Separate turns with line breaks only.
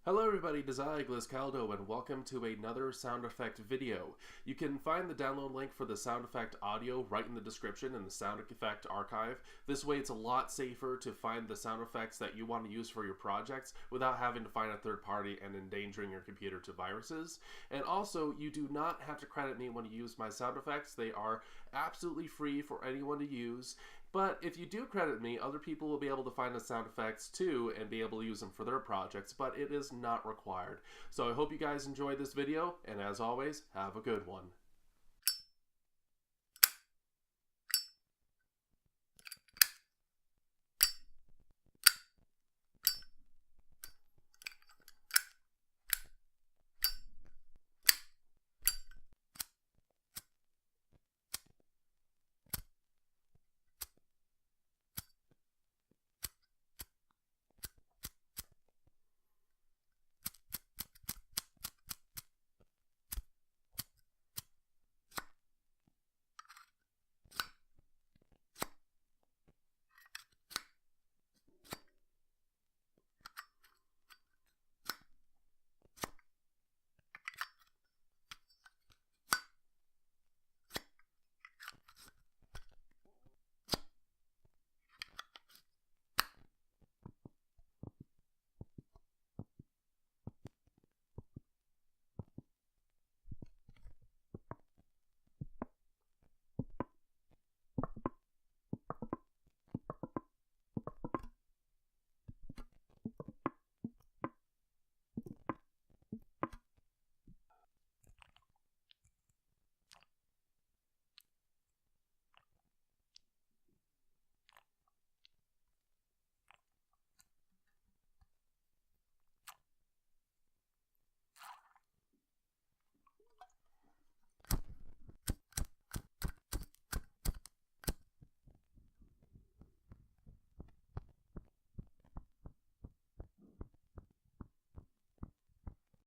Hello everybody, it is I, Gliz Caldo, and welcome to another sound effect video. You can find the download link for the sound effect audio right in the description in the sound effect archive. This way it's a lot safer to find the sound effects that you want to use for your projects without having to find a third party and endangering your computer to viruses. And also, you do not have to credit me when you use my sound effects. They are absolutely free for anyone to use. But if you do credit me, other people will be able to find the sound effects too and be able to use them for their projects, but it is not required. So I hope you guys enjoyed this video, and as always, have a good one.